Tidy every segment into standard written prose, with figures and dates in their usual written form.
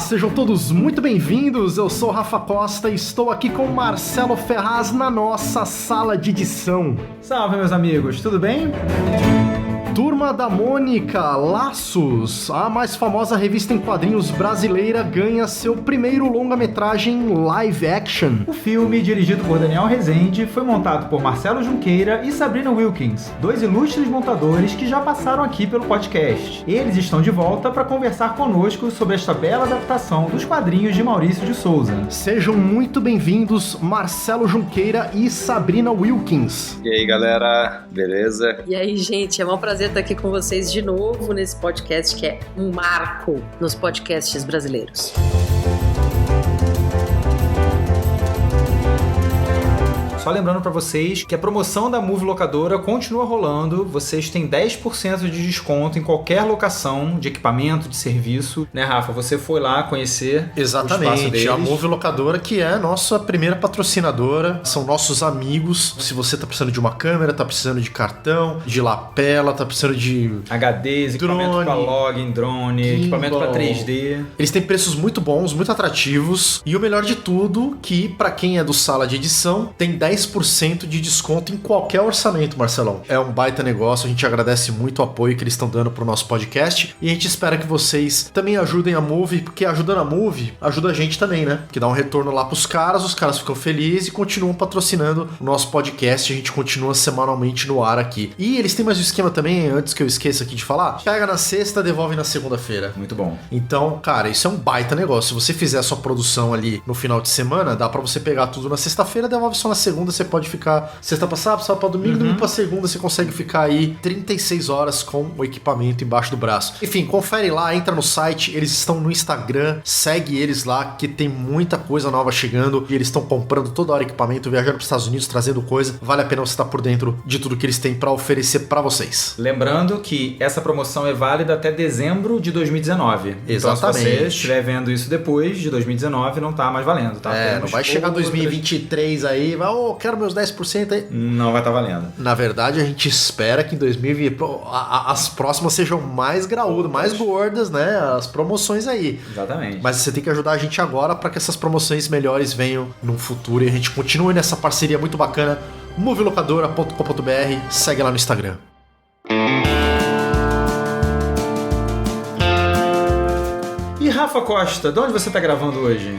sejam todos muito bem-vindos. Eu sou o Rafa Costa e estou aqui com o Marcelo Ferraz na nossa sala de edição. Salve, meus amigos, tudo bem? Turma da Mônica, Laços, a mais famosa revista em quadrinhos brasileira, ganha seu primeiro longa-metragem live action. O filme, dirigido por Daniel Rezende, foi montado por Marcelo Junqueira e Sabrina Wilkins, dois ilustres montadores que já passaram aqui pelo podcast. Eles estão de volta para conversar conosco sobre esta bela adaptação dos quadrinhos de Maurício de Souza. Sejam muito bem-vindos, Marcelo Junqueira e Sabrina Wilkins. E aí, galera, beleza? E aí, gente, é um prazer estar aqui com vocês de novo nesse podcast que é um marco nos podcasts brasileiros. Só lembrando pra vocês que a promoção da Move Locadora continua rolando. Vocês têm 10% de desconto em qualquer locação de equipamento, de serviço. Né, Rafa? Você foi lá conhecer o espaço deles. A Move Locadora, que é a nossa primeira patrocinadora. São nossos amigos. Se você tá precisando de uma câmera, tá precisando de cartão, de lapela, tá precisando de HDs, equipamento pra login, drone, gimbal, equipamento pra 3D. Eles têm preços muito bons, muito atrativos. E o melhor de tudo, que pra quem é do Sala de Edição, tem 10% de desconto em qualquer orçamento, Marcelão. É um baita negócio, a gente agradece muito o apoio que eles estão dando pro nosso podcast e a gente espera que vocês também ajudem a Move, porque ajudando a Move, ajuda a gente também, né? Que dá um retorno lá pros caras, os caras ficam felizes e continuam patrocinando o nosso podcast, a gente continua semanalmente no ar aqui. E eles têm mais um esquema também, antes que eu esqueça aqui de falar, pega na sexta, devolve na segunda-feira. Muito bom. Então, cara, isso é um baita negócio. Se você fizer a sua produção ali no final de semana, dá pra você pegar tudo na sexta-feira, devolve só na segunda, você pode ficar sexta pra sábado pra domingo, domingo pra segunda, você consegue ficar aí 36 horas com o equipamento embaixo do braço. Enfim, confere lá, entra no site, eles estão no Instagram, segue eles lá, que tem muita coisa nova chegando e eles estão comprando toda hora equipamento, viajando pros Estados Unidos, trazendo coisa. Vale a pena você estar por dentro de tudo que eles têm pra oferecer pra vocês. Lembrando que essa promoção é válida até dezembro de 2019. Exatamente. Então, se você estiver vendo isso depois de 2019, não tá mais valendo, tá? Não vai chegar 2023 aí, vai, quero meus 10% aí. Não vai estar valendo. Na verdade, a gente espera que em 2020 as próximas sejam mais graúdas, mais gordas, né? As promoções aí. Exatamente. Mas você tem que ajudar a gente agora para que essas promoções melhores venham no futuro e a gente continue nessa parceria muito bacana. movilocadora.com.br, segue lá no Instagram. E Rafa Costa, de onde você tá gravando hoje?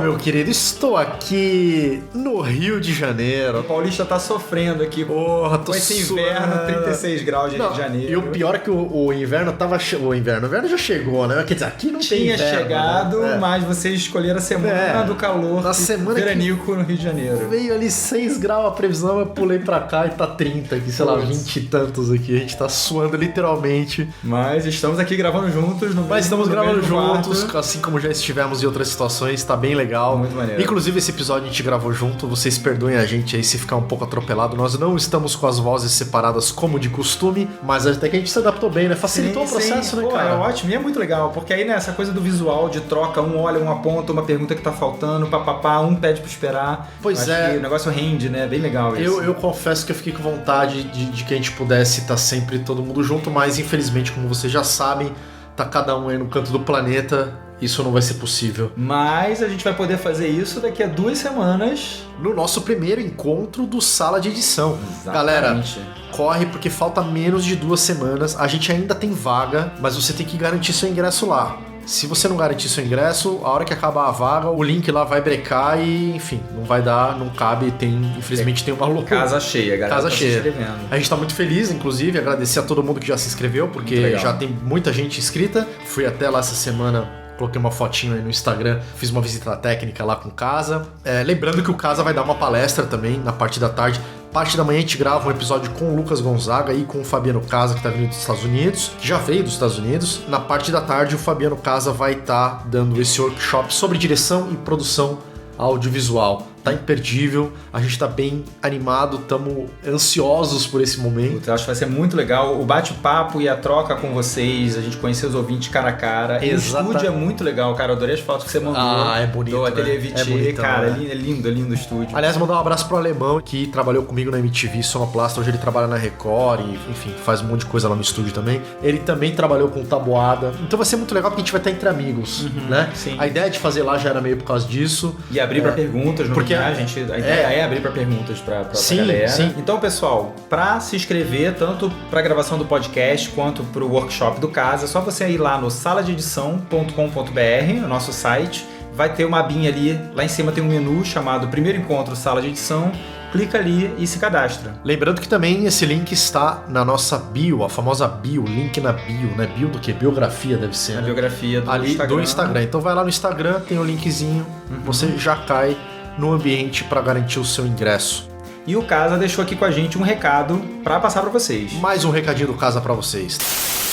Meu querido, estou aqui no Rio de Janeiro. O paulista tá sofrendo aqui com esse inverno, 36 graus de Rio de Janeiro. E o pior é que o inverno tava... O inverno já chegou, né? Quer dizer, aqui não tem inverno. Tinha chegado, né? Mas vocês escolheram a semana do calor. Na semana veranico no Rio de Janeiro. Veio ali 6 graus a previsão, eu pulei pra cá e tá 30 aqui, sei lá, 20 e tantos aqui. A gente tá suando literalmente. Mas estamos aqui gravando juntos. Estamos gravando juntos, assim como já estivemos em outras situações, tá bem legal. Muito maneiro. Inclusive esse episódio a gente gravou junto, vocês perdoem a gente aí se ficar um pouco atropelado, nós não estamos com as vozes separadas como de costume, mas até que a gente se adaptou bem, né? Facilitou o processo, né, cara? É ótimo, e é muito legal, porque aí, né, essa coisa do visual, de troca, um olha, um aponta, uma pergunta que tá faltando, papapá, um pede pra esperar. Pois é. O negócio rende, né? Bem legal isso. Eu confesso que eu fiquei com vontade de que a gente pudesse estar sempre todo mundo junto, mas infelizmente, como vocês já sabem, tá cada um aí no canto do planeta. Isso não vai ser possível. Mas a gente vai poder fazer isso daqui a 2 semanas. No nosso primeiro encontro do Sala de Edição. Exatamente. Galera, corre porque falta menos de 2 semanas. A gente ainda tem vaga, mas você tem que garantir seu ingresso lá. Se você não garantir seu ingresso, a hora que acabar a vaga, o link lá vai brecar e, enfim, não vai dar, não cabe, infelizmente tem uma loucura. Casa cheia, galera. Casa cheia. Se a gente tá muito feliz, inclusive, agradecer a todo mundo que já se inscreveu, porque já tem muita gente inscrita. Fui até lá essa semana, coloquei uma fotinho aí no Instagram, fiz uma visita técnica lá com o Casa. Lembrando que o Casa vai dar uma palestra também na parte da tarde. Parte da manhã a gente grava um episódio com o Lucas Gonzaga e com o Fabiano Casa, que tá vindo dos Estados Unidos, que já veio dos Estados Unidos. Na parte da tarde, o Fabiano Casa vai estar dando esse workshop sobre direção e produção audiovisual. tá imperdível, a gente tá bem animado, estamos ansiosos por esse momento. Eu acho que vai ser muito legal o bate-papo e a troca com vocês, a gente conhecer os ouvintes cara a cara. O estúdio é muito legal, cara, eu adorei as fotos que você mandou. Ah, é bonito, do né? Ateliê Vitier, bonitão, cara, né? é lindo o estúdio. Aliás, mandar um abraço pro Alemão, que trabalhou comigo na MTV Sonoplasta, hoje ele trabalha na Record e, enfim, faz um monte de coisa lá no estúdio também. Ele também trabalhou com Taboada, então vai ser muito legal porque a gente vai estar entre amigos, né? Sim. A ideia de fazer lá já era meio por causa disso. E abrir pra perguntas, porque a ideia é abrir pra perguntas pra galera. Sim. Então, pessoal, pra se inscrever, tanto pra gravação do podcast quanto pro workshop do Casa, é só você ir lá no saladeedição.com.br, o nosso site. Vai ter uma abinha ali, lá em cima tem um menu chamado Primeiro Encontro Sala de Edição. Clica ali e se cadastra. Lembrando que também esse link está na nossa bio, a famosa bio, link na bio, né? Bio do quê? Biografia deve ser, Na né? biografia do Ali Instagram. do Instagram. Então vai lá no Instagram, tem o linkzinho, você já cai no ambiente para garantir o seu ingresso. E o Casa deixou aqui com a gente um recado para passar para vocês. Mais um recadinho do Casa para vocês.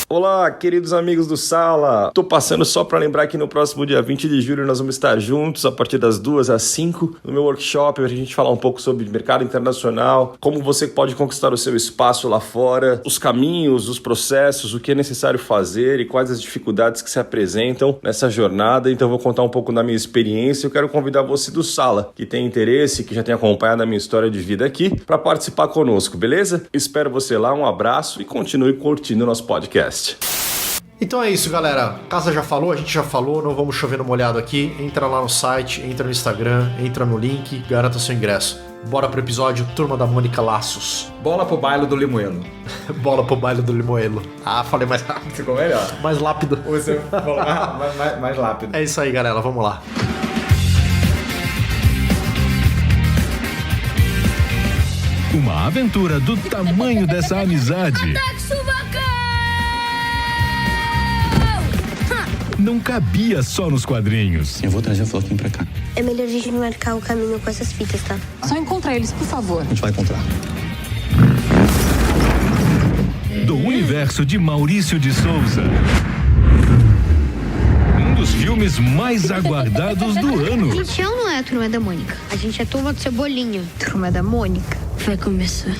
Olá, queridos amigos do Sala. Tô passando só para lembrar que no próximo dia 20 de julho nós vamos estar juntos a partir das 2 às 5 no meu workshop, pra gente falar um pouco sobre mercado internacional, como você pode conquistar o seu espaço lá fora, os caminhos, os processos, o que é necessário fazer e quais as dificuldades que se apresentam nessa jornada. Então eu vou contar um pouco da minha experiência. Eu quero convidar você do Sala, que tem interesse, que já tem acompanhado a minha história de vida aqui, para participar conosco, beleza? Espero você lá, um abraço e continue curtindo o nosso podcast. Então é isso, galera. Casa já falou, a gente já falou, não vamos chover no molhado aqui. Entra lá no site, entra no Instagram, entra no link, garanta seu ingresso. Bora pro episódio Turma da Mônica Laços. Bola pro baile do Limoelo. Bola pro baile do Limoelo. Ah, falei mais rápido. Ficou melhor. Mais lápido. Você falou mais rápido. É isso aí, galera. Vamos lá. Uma aventura do tamanho dessa amizade não cabia só nos quadrinhos. Eu vou trazer o Floquinho pra cá. É melhor a gente marcar o caminho com essas fitas, tá? Só encontra eles, por favor. A gente vai encontrar. Do universo de Maurício de Souza. Um dos filmes mais aguardados do ano. A gente não é a Turma da Mônica. A gente é a Turma do Cebolinha. Turma da Mônica. Vai começar.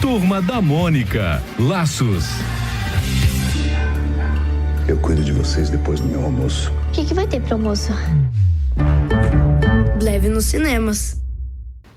Turma da Mônica. Laços. Eu cuido de vocês depois do meu almoço. O que vai ter pro almoço? Leve nos cinemas.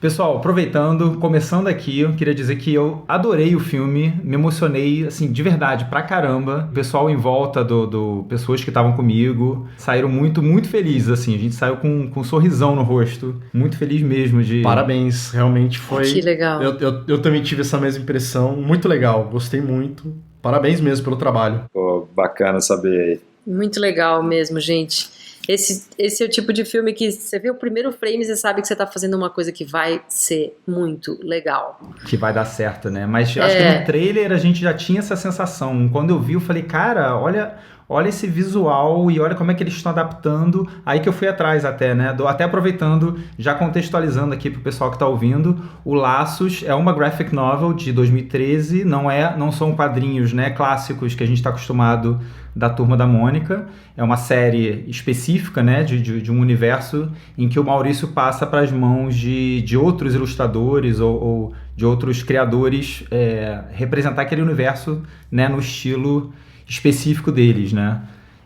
Pessoal, aproveitando, começando aqui, eu queria dizer que eu adorei o filme, me emocionei, assim, de verdade, pra caramba. O pessoal em volta do pessoas que estavam comigo saíram muito, muito felizes, assim. A gente saiu com um sorrisão no rosto, muito feliz mesmo de... Parabéns, realmente foi... Que legal. Eu também tive essa mesma impressão, muito legal, gostei muito. Parabéns mesmo pelo trabalho. Pô, bacana saber aí. Muito legal mesmo, gente. Esse é o tipo de filme que você vê o primeiro frame e você sabe que você tá fazendo uma coisa que vai ser muito legal. Que vai dar certo, né? Mas acho que no trailer a gente já tinha essa sensação. Quando eu vi, eu falei, cara, olha esse visual e olha como é que eles estão adaptando. Aí que eu fui atrás até, né? Até aproveitando, já contextualizando aqui pro pessoal que tá ouvindo, o Laços é uma graphic novel de 2013, não são quadrinhos, né, clássicos que a gente tá acostumado da Turma da Mônica. É uma série específica, né, de um universo em que o Maurício passa para as mãos de outros ilustradores ou de outros criadores representar aquele universo, né, no estilo específico deles, né?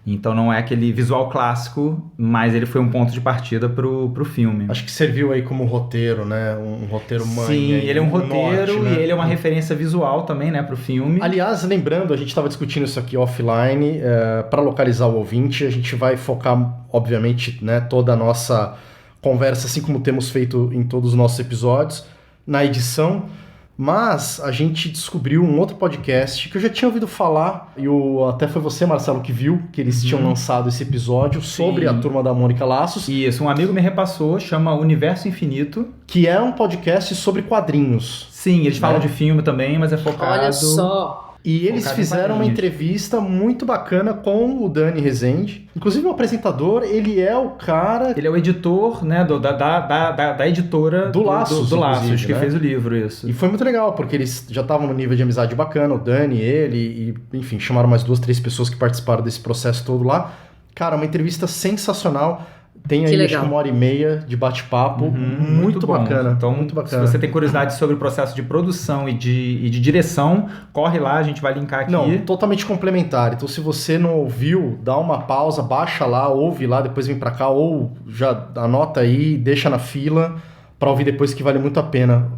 Então não é aquele visual clássico, mas ele foi um ponto de partida pro filme. Acho que serviu aí como roteiro, né? Um roteiro mãe. Sim, ele é um roteiro, norte, né? E ele é uma referência visual também, né, pro filme. Aliás, lembrando, a gente estava discutindo isso aqui offline, para localizar o ouvinte, a gente vai focar, obviamente, né, toda a nossa conversa, assim como temos feito em todos os nossos episódios, na edição. Mas a gente descobriu um outro podcast que eu já tinha ouvido falar, e até foi você, Marcelo, que viu que eles tinham lançado esse episódio sobre a Turma da Mônica Laços. Isso, um amigo me repassou, chama Universo Infinito. Que é um podcast sobre quadrinhos. Sim, eles falam de filme também, mas é focado... Olha só... E eles fizeram uma entrevista muito bacana com o Dani Rezende. Inclusive o apresentador, ele é o cara... Ele é o editor, né, da editora do Laços, do Laços, que né? fez o livro, isso. E foi muito legal, porque eles já estavam no nível de amizade bacana, o Dani, ele, e enfim, chamaram mais 2, 3 pessoas que participaram desse processo todo lá. Cara, uma entrevista sensacional. Tem Que aí legal. acho que 1h30 de bate-papo. Muito bom. bacana. Então, muito bacana. se você tem curiosidade sobre o processo de produção e de direção, corre lá, a gente vai linkar aqui. Não, totalmente complementar. Então, se você não ouviu, dá uma pausa, baixa lá, ouve lá, depois vem pra cá, ou já anota aí, deixa na fila pra ouvir depois, que vale muito a pena.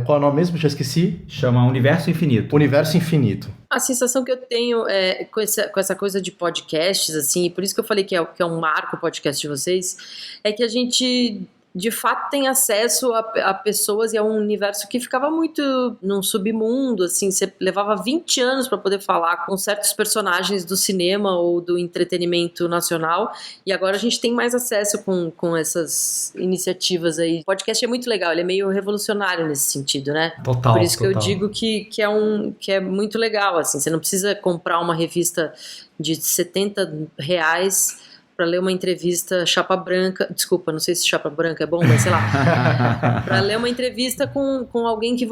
Qual é o nome mesmo? Já esqueci. Chama Universo Infinito. Universo Infinito. A sensação que eu tenho com essa coisa de podcasts, assim, e por isso que eu falei que é um marco o podcast de vocês, é que a gente, de fato, tem acesso a pessoas e a um universo que ficava muito num submundo, assim, você levava 20 anos para poder falar com certos personagens do cinema ou do entretenimento nacional, e agora a gente tem mais acesso com essas iniciativas aí. O podcast é muito legal, ele é meio revolucionário nesse sentido, né? Total. Por isso que eu total. digo que é muito legal, assim, você não precisa comprar uma revista de R$70 para ler uma entrevista chapa branca, desculpa, não sei se chapa branca é bom, mas sei lá, para ler uma entrevista com alguém que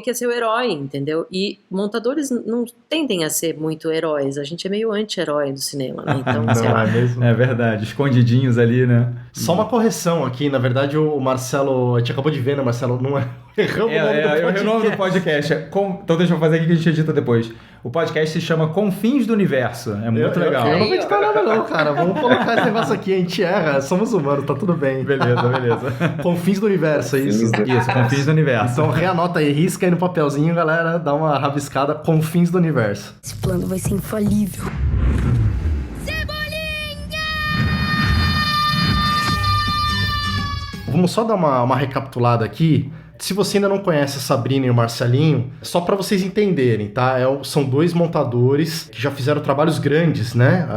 é seu herói, entendeu? E montadores não tendem a ser muito heróis, a gente é meio anti-herói do cinema, né? Então, sei lá. É verdade, escondidinhos ali, né? Só uma correção aqui, na verdade o Marcelo, a gente acabou de ver, né, Marcelo? Não é... Erramos o nome do podcast. Então deixa eu fazer aqui que a gente edita depois. O podcast se chama Confins do Universo. É muito legal. Eu não vou editar nada não, cara. Vamos colocar esse negócio aqui, a gente erra, somos humanos, tá tudo bem. Beleza. Confins do Universo, é isso? Isso, Confins do Universo. Então reanota aí, risca aí no papelzinho, galera, dá uma rabiscada, Confins do Universo. Esse plano vai ser infalível. Vamos só dar uma recapitulada aqui. Se você ainda não conhece a Sabrina e o Marcelinho, só para vocês entenderem, tá? São dois montadores que já fizeram trabalhos grandes, né?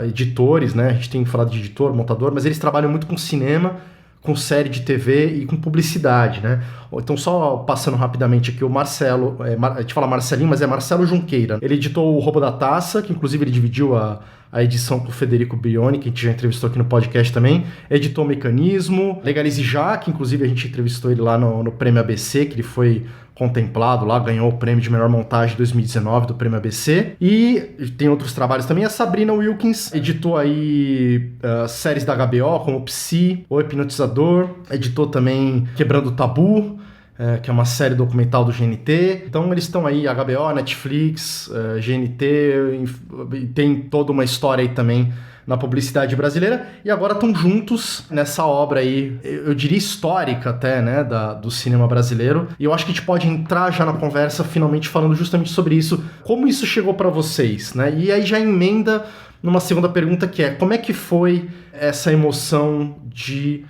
Editores, né? A gente tem falado de editor, montador, mas eles trabalham muito com cinema, com série de TV e com publicidade, né? Então, só passando rapidamente aqui, o Marcelo, a gente fala Marcelinho, mas é Marcelo Junqueira. Ele editou o Roubo da Taça, que inclusive ele dividiu a edição com o Federico Brioni, que a gente já entrevistou aqui no podcast também. Editou o Mecanismo, Legalize Já, que inclusive a gente entrevistou ele lá no Prêmio ABC, que ele foi contemplado lá, ganhou o prêmio de melhor montagem 2019 do Prêmio ABC. E tem outros trabalhos também. A Sabrina Wilkins editou aí séries da HBO, como Psi, O Hipnotizador. Editou também Quebrando o Tabu, que é uma série documental do GNT. Então eles estão aí, HBO, Netflix, GNT, tem toda uma história aí também na publicidade brasileira, e agora estão juntos nessa obra aí, eu diria histórica até, né, do cinema brasileiro, e eu acho que a gente pode entrar já na conversa finalmente falando justamente sobre isso, como isso chegou para vocês, né, e aí já emenda numa segunda pergunta, que é, como é que foi essa emoção de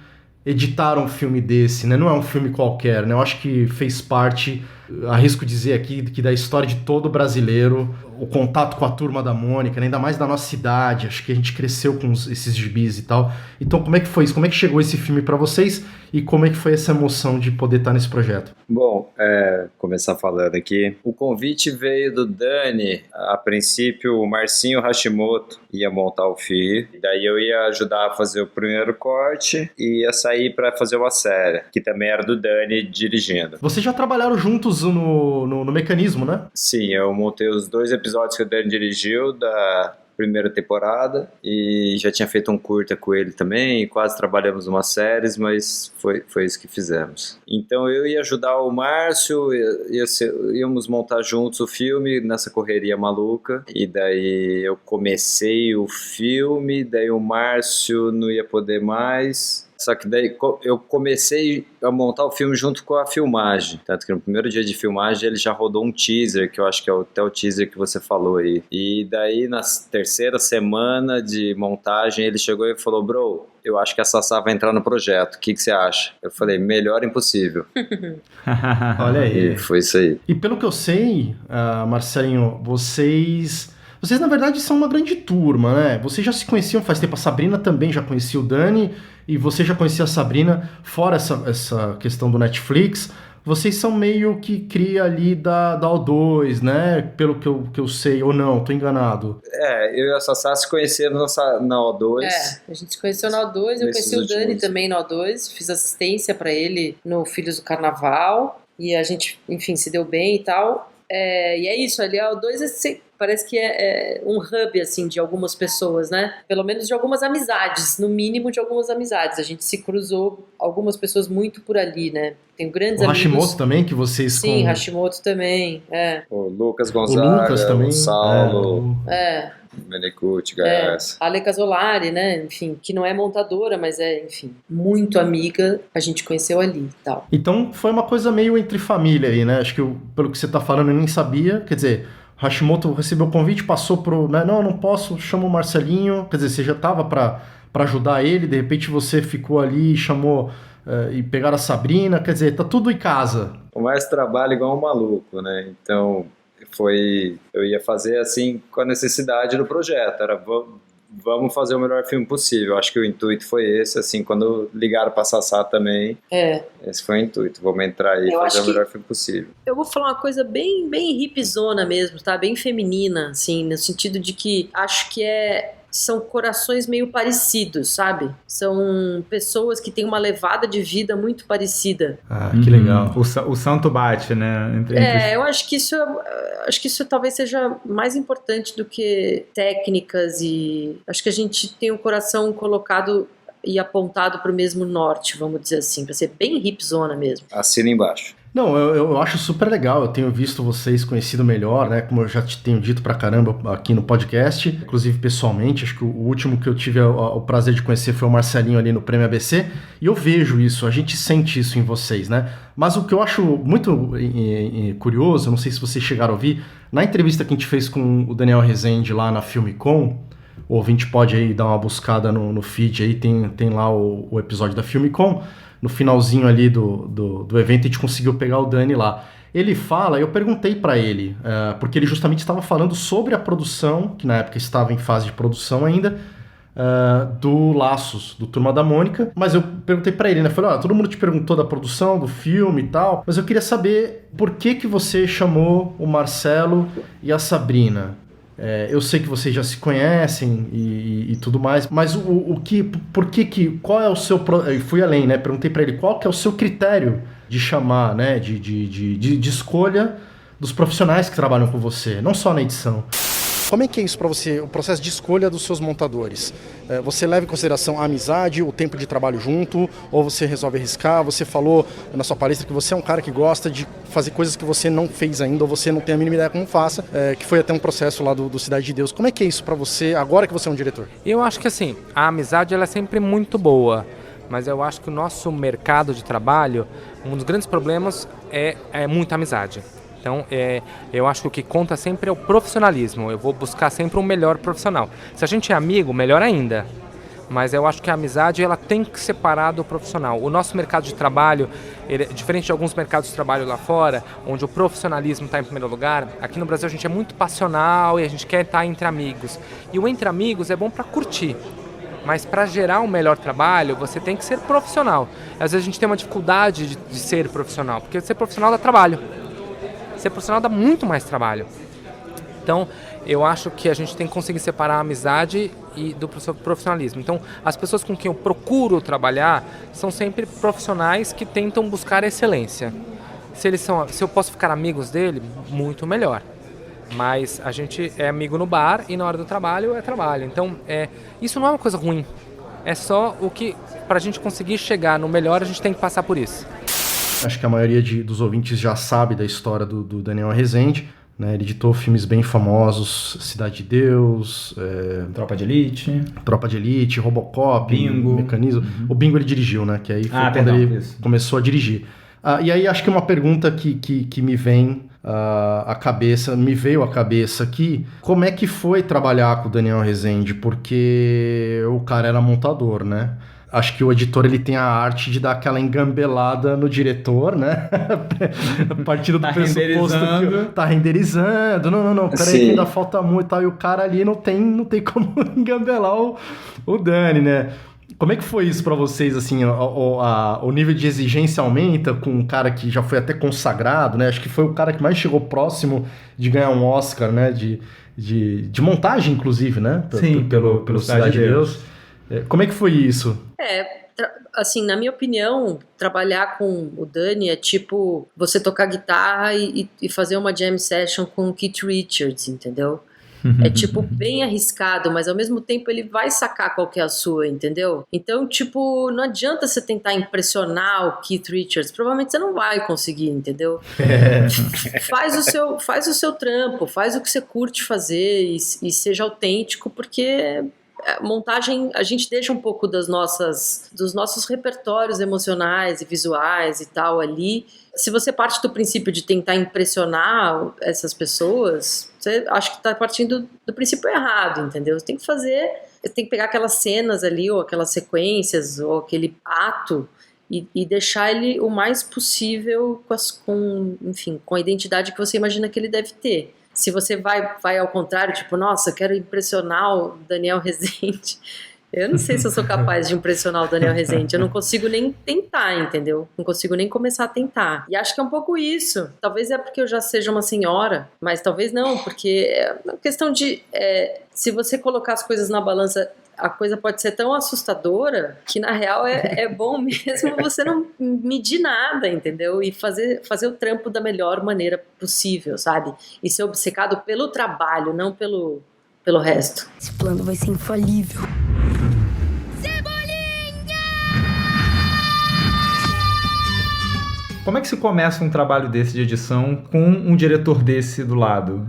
editar um filme desse, né? Não é um filme qualquer, né? Eu acho que fez parte, arrisco dizer aqui, que da história de todo brasileiro, o contato com a Turma da Mônica, né? Ainda mais da nossa idade, acho que a gente cresceu com esses gibis e tal. Então, como é que foi isso? Como é que chegou esse filme para vocês e como é que foi essa emoção de poder estar nesse projeto? Bom, começar falando aqui. O convite veio do Dani. A princípio, o Marcinho Hashimoto ia montar o FII. Daí eu ia ajudar a fazer o primeiro corte e ia sair para fazer uma série, que também era do Dani dirigindo. Vocês já trabalharam juntos no Mecanismo, né? Sim, eu montei os 2 episódios que o Dani dirigiu da primeira temporada e já tinha feito um curta com ele também e quase trabalhamos numa série, mas foi isso que fizemos. Então eu ia ajudar o Márcio, íamos montar juntos o filme nessa correria maluca, e daí eu comecei o filme, daí o Márcio não ia poder mais. Só que daí eu comecei a montar o filme junto com a filmagem. Tanto que no primeiro dia de filmagem ele já rodou um teaser, que eu acho que é até o teaser que você falou aí. E daí na terceira semana de montagem ele chegou e falou: bro, eu acho que a Sassá vai entrar no projeto, o que você acha? Eu falei: melhor impossível. Olha aí. E foi isso aí. E pelo que eu sei, Marcelinho, vocês na verdade são uma grande turma, né? Vocês já se conheciam faz tempo, a Sabrina também já conhecia o Dani, e você já conhecia a Sabrina, fora essa questão do Netflix. Vocês são meio que cria ali da O2, né? Pelo que eu sei, ou não, tô enganado. Eu e a Sassá se conhecemos na O2. A gente se conheceu na O2, eu conheci o Dani também na O2, fiz assistência pra ele no Filhos do Carnaval, e a gente, enfim, se deu bem e tal. E é isso, ali a O2 parece que é um hub, assim, de algumas pessoas, né? Pelo menos de algumas amizades, no mínimo de algumas amizades. A gente se cruzou algumas pessoas muito por ali, né? Tenho grandes amigos. O Hashimoto também, que vocês... Sim, Hashimoto também, O Lucas Gonzaga, o Lucas também. o Saulo, o Menecucci, Gás. a Ale Casolari, né? Enfim, que não é montadora, mas enfim, muito amiga, a gente conheceu ali e tal. Então foi uma coisa meio entre família aí, né? Acho que pelo que você tá falando, eu nem sabia. Quer dizer, Hashimoto recebeu o convite, passou pro... Né? Não posso, chama o Marcelinho. Quer dizer, você já tava pra ajudar ele, de repente você ficou ali e chamou... e pegaram a Sabrina, quer dizer, tá tudo em casa. O mais trabalho igual um maluco, né? Então, eu ia fazer assim com a necessidade do projeto, era vamos fazer o melhor filme possível. Acho que o intuito foi esse, assim, quando ligaram pra Sassá também, esse foi o intuito, vamos entrar aí e fazer o melhor filme possível. Eu vou falar uma coisa bem hipzona mesmo, tá? Bem feminina, assim, no sentido de que acho que são corações meio parecidos, sabe? São pessoas que têm uma levada de vida muito parecida. Ah, que legal. O santo bate, né? Eu acho que isso talvez seja mais importante do que técnicas, e acho que a gente tem o coração colocado e apontado para o mesmo norte, vamos dizer assim, para ser bem hipzona mesmo. Assina embaixo. Não, eu acho super legal, eu tenho visto vocês conhecido melhor, né, como eu já te tenho dito pra caramba aqui no podcast, inclusive pessoalmente, acho que o último que eu tive o prazer de conhecer foi o Marcelinho ali no Prêmio ABC, e eu vejo isso, a gente sente isso em vocês, né, mas o que eu acho muito curioso, eu não sei se vocês chegaram a ouvir, na entrevista que a gente fez com o Daniel Rezende lá na Filmicon, o ouvinte pode aí dar uma buscada no feed, aí tem lá o episódio da Filmicon. No finalzinho ali do evento, a gente conseguiu pegar o Dani lá. Ele fala, eu perguntei pra ele, porque ele justamente estava falando sobre a produção, que na época estava em fase de produção ainda, do Laços, do Turma da Mônica, mas eu perguntei pra ele, né, falei, todo mundo te perguntou da produção, do filme e tal, mas eu queria saber por que você chamou o Marcelo e a Sabrina. Eu sei que vocês já se conhecem e tudo mais, mas qual é o seu... Eu fui além, né? Perguntei pra ele qual que é o seu critério de chamar, né? De escolha dos profissionais que trabalham com você, não só na edição. Como é que é isso para você, o processo de escolha dos seus montadores? Você leva em consideração a amizade, o tempo de trabalho junto, ou você resolve arriscar? Você falou na sua palestra que você é um cara que gosta de fazer coisas que você não fez ainda, ou você não tem a mínima ideia como faça, que foi até um processo lá do Cidade de Deus. Como é que é isso para você, agora que você é um diretor? Eu acho que assim, a amizade ela é sempre muito boa, mas eu acho que o nosso mercado de trabalho, um dos grandes problemas é muita amizade. Então, eu acho que o que conta sempre é o profissionalismo. Eu vou buscar sempre um melhor profissional. Se a gente é amigo, melhor ainda. Mas eu acho que a amizade ela tem que separar do profissional. O nosso mercado de trabalho, diferente de alguns mercados de trabalho lá fora, onde o profissionalismo está em primeiro lugar, aqui no Brasil a gente é muito passional e a gente quer estar entre amigos. E o entre amigos é bom para curtir. Mas para gerar um melhor trabalho, você tem que ser profissional. Às vezes a gente tem uma dificuldade de ser profissional, porque ser profissional dá trabalho. Ser profissional dá muito mais trabalho. Então, eu acho que a gente tem que conseguir separar a amizade do profissionalismo. Então, as pessoas com quem eu procuro trabalhar são sempre profissionais que tentam buscar excelência. Se eu posso ficar amigos dele, muito melhor. Mas a gente é amigo no bar e na hora do trabalho é trabalho. Então, isso não é uma coisa ruim. É só o que, para a gente conseguir chegar no melhor, a gente tem que passar por isso. Acho que a maioria dos ouvintes já sabe da história do Daniel Rezende, né? Ele editou filmes bem famosos, Cidade de Deus, Tropa de Elite, Robocop, Bingo. Mecanismo. O Bingo ele dirigiu, né? Que aí foi quando perdão, ele isso. começou a dirigir. E aí acho que uma pergunta que me vem me veio à cabeça aqui, como é que foi trabalhar com o Daniel Rezende? Porque o cara era montador, né? Acho que o editor ele tem a arte de dar aquela engambelada no diretor, né? A partir do pressuposto que tá renderizando. Não, peraí, que ainda falta muito e tal. E o cara ali não tem como engambelar o Dani, né? Como é que foi isso pra vocês, assim, o nível de exigência aumenta com um cara que já foi até consagrado, né? Acho que foi o cara que mais chegou próximo de ganhar um Oscar, né? De montagem, inclusive, né? Sim, pelo Cidade de Deus. Como é que foi isso? Assim, na minha opinião, trabalhar com o Dani é tipo você tocar guitarra e fazer uma jam session com o Keith Richards, entendeu? É tipo bem arriscado, mas ao mesmo tempo ele vai sacar qual que é a sua, entendeu? Então, tipo, não adianta você tentar impressionar o Keith Richards, provavelmente você não vai conseguir, entendeu? Faz o seu trampo, faz o que você curte fazer e seja autêntico, porque montagem, a gente deixa um pouco dos nossos repertórios emocionais e visuais e tal ali. Se você parte do princípio de tentar impressionar essas pessoas, você acha que está partindo do princípio errado, entendeu? Você tem que pegar aquelas cenas ali, ou aquelas sequências, ou aquele ato, e deixar ele o mais possível com a identidade que você imagina que ele deve ter. Se você vai ao contrário, tipo, nossa, eu quero impressionar o Daniel Rezende, eu não sei se eu sou capaz de impressionar o Daniel Rezende, eu não consigo nem tentar, entendeu? Não consigo nem começar a tentar. E acho que é um pouco isso. Talvez é porque eu já seja uma senhora, mas talvez não, porque é uma questão de... se você colocar as coisas na balança, a coisa pode ser tão assustadora que, na real, é bom mesmo você não medir nada, entendeu? E fazer o trampo da melhor maneira possível, sabe? E ser obcecado pelo trabalho, não pelo resto. Esse plano vai ser infalível. Como é que se começa um trabalho desse de edição com um diretor desse do lado?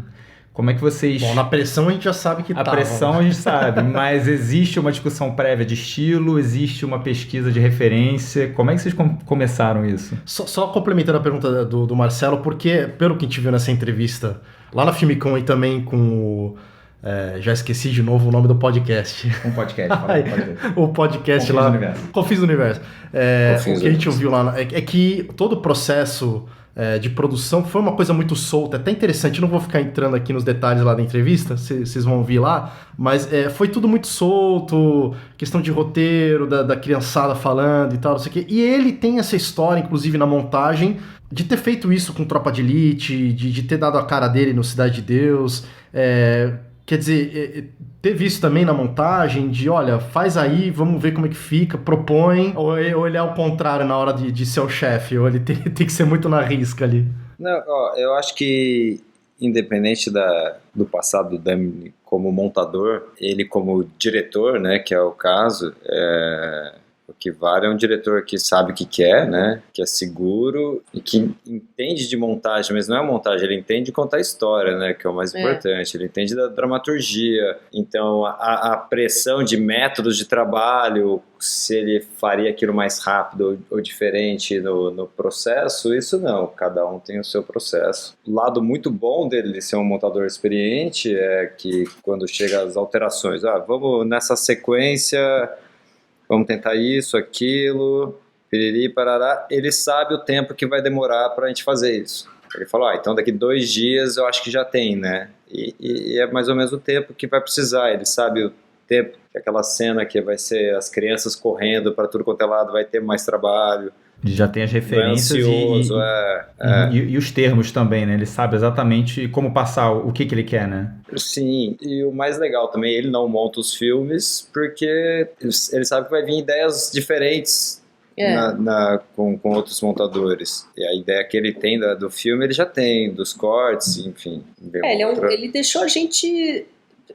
Como é que vocês... Bom, na pressão a gente já sabe que A pressão a gente sabe, mas existe uma discussão prévia de estilo, existe uma pesquisa de referência. Como é que vocês começaram isso? Só complementando a pergunta do Marcelo, porque, pelo que a gente viu nessa entrevista, lá na Filmicon e também com o... já esqueci de novo o nome do podcast. Um podcast. O podcast lá. Confins do Universo. O que a gente ouviu lá é que todo o processo de produção foi uma coisa muito solta, até interessante. Eu não vou ficar entrando aqui nos detalhes lá da entrevista, vocês vão ouvir lá, mas foi tudo muito solto, questão de roteiro, da criançada falando e tal, não sei o quê. E ele tem essa história, inclusive na montagem, de ter feito isso com Tropa de Elite, de ter dado a cara dele no Cidade de Deus. Quer dizer, teve isso também na montagem, de olha, faz aí, vamos ver como é que fica, propõe, ou ele é ao contrário na hora de ser o chefe, ou ele tem que ser muito na risca ali? Não, eu acho que, independente do passado do Damien como montador, ele como diretor, né, que é o caso, o que vale é um diretor que sabe o que quer, né, que é seguro e que entende de montagem, mas não é montagem, ele entende de contar história, né, que é o mais importante, ele entende da dramaturgia, então a pressão de métodos de trabalho, se ele faria aquilo mais rápido ou diferente no processo, isso não, cada um tem o seu processo. O lado muito bom dele ser um montador experiente é que quando chega as alterações, vamos nessa sequência... Vamos tentar isso, aquilo, piriri, parará. Ele sabe o tempo que vai demorar para a gente fazer isso. Ele falou, então daqui 2 dias eu acho que já tem, né? E é mais ou menos o tempo que vai precisar. Ele sabe o tempo que aquela cena que vai ser as crianças correndo para tudo quanto é lado vai ter mais trabalho. Já tem as referências e os termos também, né? Ele sabe exatamente como passar o que ele quer, né? Sim, e o mais legal também, ele não monta os filmes porque ele sabe que vai vir ideias diferentes com outros montadores. E a ideia que ele tem do filme, ele já tem, dos cortes, enfim. Ele deixou a gente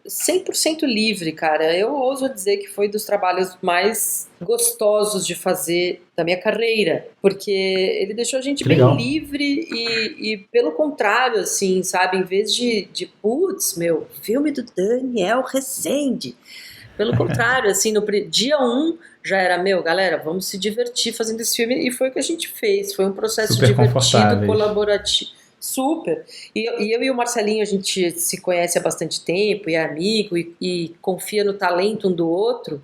100% livre, cara. Eu ouso dizer que foi dos trabalhos mais gostosos de fazer da minha carreira, porque ele deixou a gente bem livre e pelo contrário, assim, sabe, em vez de putz, filme do Daniel Rezende, pelo contrário, assim, no dia 1 já era, galera, vamos se divertir fazendo esse filme, e foi o que a gente fez, foi um processo super divertido, colaborativo. Super. E eu e o Marcelinho, a gente se conhece há bastante tempo, e é amigo, e confia no talento um do outro.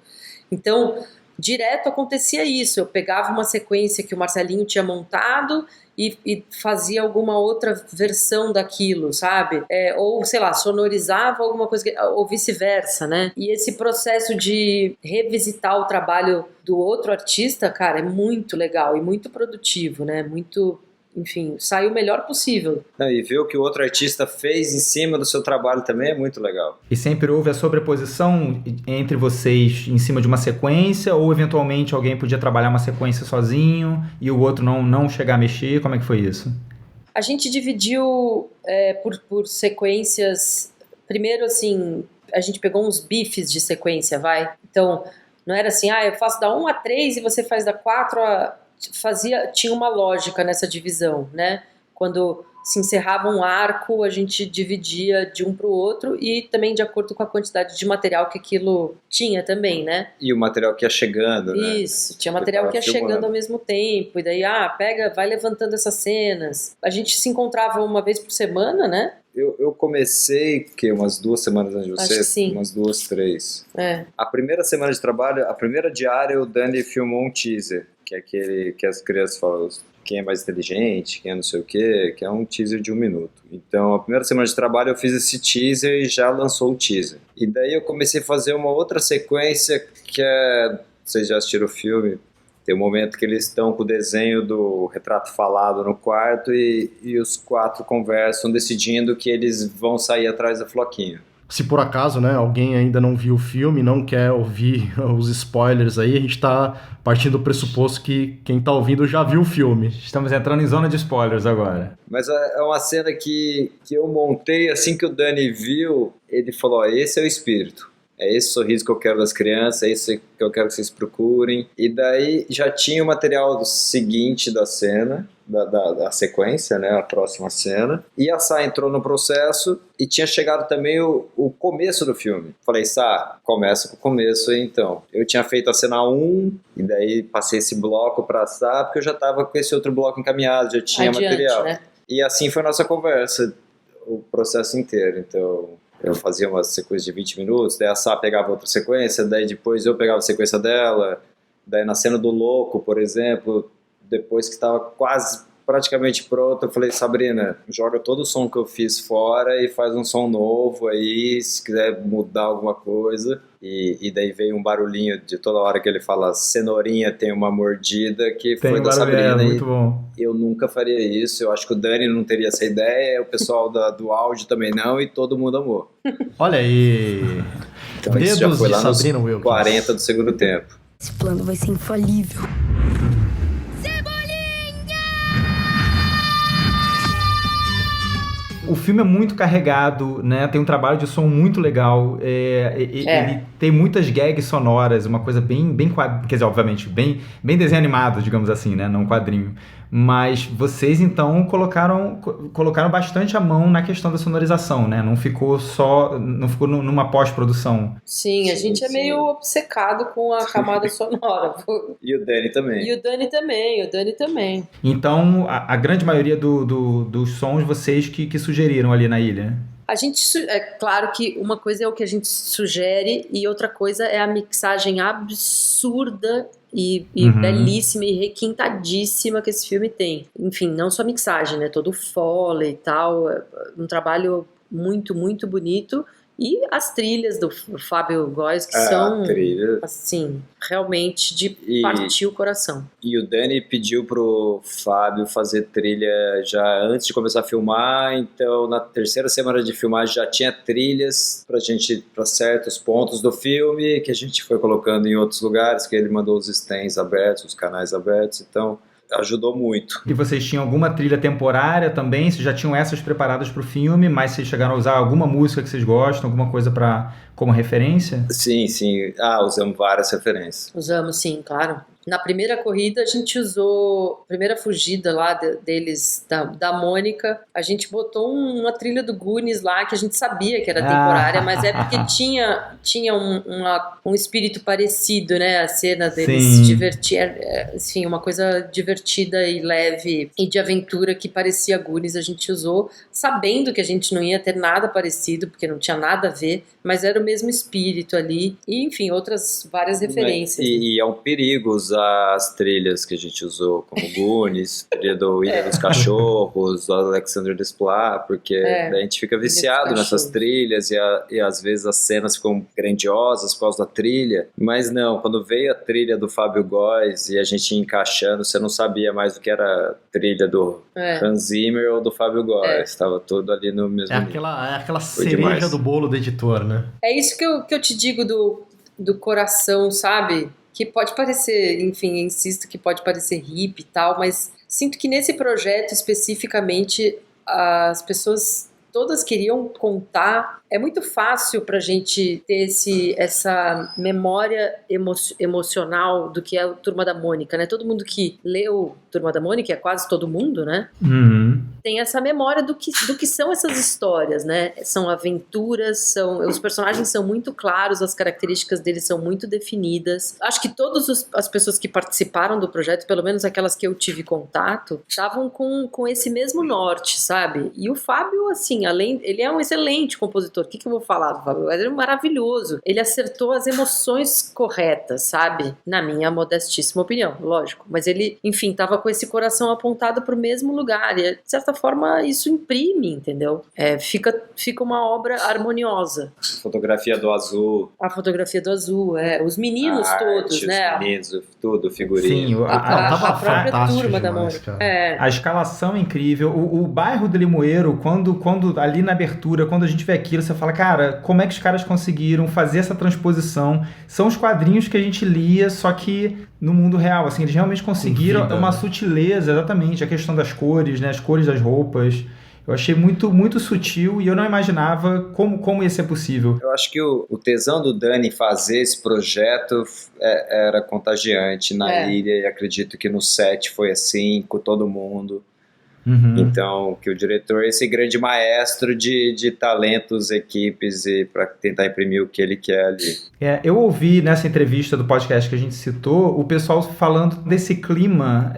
Então, direto acontecia isso. Eu pegava uma sequência que o Marcelinho tinha montado e fazia alguma outra versão daquilo, sabe? Ou, sei lá, sonorizava alguma coisa, ou vice-versa, né? E esse processo de revisitar o trabalho do outro artista, cara, é muito legal e muito produtivo, né? Muito... Enfim, sai o melhor possível. E ver o que o outro artista fez em cima do seu trabalho também é muito legal. E sempre houve a sobreposição entre vocês em cima de uma sequência, ou eventualmente alguém podia trabalhar uma sequência sozinho e o outro não chegar a mexer? Como é que foi isso? A gente dividiu por sequências primeiro, assim, a gente pegou uns bifes de sequência, vai. Então, não era assim, eu faço da 1 a 3 e você faz da 4 a... Tinha uma lógica nessa divisão, né? Quando se encerrava um arco, a gente dividia de um para o outro e também de acordo com a quantidade de material que aquilo tinha também, né? E o material que ia chegando, né? Isso, tinha material que ia chegando ao mesmo tempo, e daí, vai levantando essas cenas. A gente se encontrava uma vez por semana, né? Eu comecei, umas 2 semanas antes de você? Acho que sim. Umas 2, 3. É. A primeira semana de trabalho, a primeira diária, o Dani filmou um teaser, que é aquele que as crianças falam quem é mais inteligente, quem é não sei o quê, que é um teaser de 1 minuto. Então, a primeira semana de trabalho eu fiz esse teaser e já lançou o teaser. E daí eu comecei a fazer uma outra sequência que é... Vocês já assistiram o filme? Tem um momento que eles estão com o desenho do retrato falado no quarto e os 4 conversam decidindo que eles vão sair atrás da Floquinha. Se por acaso, né, alguém ainda não viu o filme, não quer ouvir os spoilers aí, a gente tá partindo do pressuposto que quem tá ouvindo já viu o filme. Estamos entrando em zona de spoilers agora. Mas é uma cena que eu montei assim que o Dani viu, ele falou, esse é o espírito. É esse sorriso que eu quero das crianças, é isso que eu quero que vocês procurem. E daí já tinha o material seguinte da cena, da sequência, né, a próxima cena. E a Sá entrou no processo e tinha chegado também o começo do filme. Falei, Sá, começa com o começo aí então. Eu tinha feito a cena 1 e daí passei esse bloco pra Sá, porque eu já tava com esse outro bloco encaminhado, já tinha material. Né? E assim foi a nossa conversa, o processo inteiro, então... Eu fazia uma sequência de 20 minutos, daí a Sá pegava outra sequência, daí depois eu pegava a sequência dela, daí na cena do louco, por exemplo, depois que estava quase praticamente pronto, eu falei, Sabrina, joga todo o som que eu fiz fora e faz um som novo aí, se quiser mudar alguma coisa. E daí veio um barulhinho de toda hora que ele fala cenourinha tem uma mordida, que tem foi da Sabrina. Muito bom. Eu nunca faria isso, eu acho que o Dani não teria essa ideia, o pessoal do áudio também não, e todo mundo amou. Olha aí, então, dedos já foi lá de Sabrina Wilkins. 40 do segundo tempo. Esse plano vai ser infalível. O filme é muito carregado, né? Tem um trabalho de som muito legal. Ele tem muitas gags sonoras, uma coisa bem quer dizer, obviamente, bem desenho animado, digamos assim, né? Não quadrinho. Mas vocês, então, colocaram bastante a mão na questão da sonorização, né? Não ficou numa pós-produção. Sim, a gente é meio obcecado com a camada sonora. E o Dani também. Então, a grande maioria dos sons vocês que sugeriram ali na ilha, né? A gente, é claro que uma coisa é o que a gente sugere e outra coisa é a mixagem absurda e belíssima e requintadíssima que esse filme tem. Enfim, não só mixagem, né? Todo o foley e tal, um trabalho muito, muito bonito. E as trilhas do Fábio Góes, que são, assim, realmente de partir o coração. E o Dani pediu pro Fábio fazer trilha já antes de começar a filmar, então na terceira semana de filmagem já tinha trilhas para certos pontos do filme, que a gente foi colocando em outros lugares, que ele mandou os stands abertos, os canais abertos, então... ajudou muito. E vocês tinham alguma trilha temporária também? Vocês já tinham essas preparadas para o filme, mas vocês chegaram a usar alguma música que vocês gostam, alguma coisa como referência? Sim. Usamos várias referências. Usamos, sim, claro. Na primeira corrida a gente usou, primeira fugida lá deles, da Mônica, a gente botou uma trilha do Goonies lá, que a gente sabia que era temporária, mas é porque tinha um espírito parecido, né, a cena deles se divertir, assim, uma coisa divertida e leve e de aventura que parecia Goonies, a gente usou, sabendo que a gente não ia ter nada parecido, porque não tinha nada a ver, mas era o mesmo espírito ali, e enfim, outras várias referências. E é um perigo usar as trilhas que a gente usou, como Goonies, trilha do Ilha dos Cachorros, do Alexandre Desplat, porque daí a gente fica viciado nessas trilhas e às vezes as cenas ficam grandiosas por causa da trilha, mas não, quando veio a trilha do Fábio Góes e a gente ia encaixando, você não sabia mais o que era trilha do Hans Zimmer ou do Fábio Góes, estava tudo ali no mesmo nível. Aquela cereja do bolo do editor, né? É isso que eu te digo do coração, sabe? Que pode parecer, enfim, insisto que pode parecer hippie e tal, mas sinto que nesse projeto especificamente as pessoas todas queriam contar. É muito fácil pra gente ter essa memória emocional do que é o Turma da Mônica, né? Todo mundo que leu Turma da Mônica, é quase todo mundo, né? Tem essa memória do que são essas histórias, né? São aventuras, os personagens são muito claros, as características deles são muito definidas. Acho que todas as pessoas que participaram do projeto, pelo menos aquelas que eu tive contato, estavam com esse mesmo norte, sabe? E o Fábio, assim, ele é um excelente compositor. O que eu vou falar do Fábio? Ele é maravilhoso. Ele acertou as emoções corretas, sabe? Na minha modestíssima opinião, lógico. Mas ele, enfim, tava com esse coração apontado pro mesmo lugar. E, de certa forma, isso imprime, entendeu? Fica uma obra harmoniosa. A fotografia do azul. A fotografia do azul, Os meninos todos, né? Os meninos, tudo, figurinha. Sim, a própria Turma da Mônica. A escalação é incrível. O bairro do Limoeiro, quando ali na abertura, quando a gente vê aquilo, você fala, cara, como é que os caras conseguiram fazer essa transposição? São os quadrinhos que a gente lia, só que no mundo real, assim, eles realmente conseguiram uma sutileza, exatamente, a questão das cores, né, as cores das roupas. Eu achei muito, muito sutil e eu não imaginava como ia ser possível. Eu acho que o tesão do Dani fazer esse projeto era contagiante na ilha, e acredito que no set foi assim, com todo mundo. Então, que o diretor é esse grande maestro de talentos, equipes, e para tentar imprimir o que ele quer ali. Eu ouvi nessa entrevista do podcast que a gente citou, o pessoal falando desse clima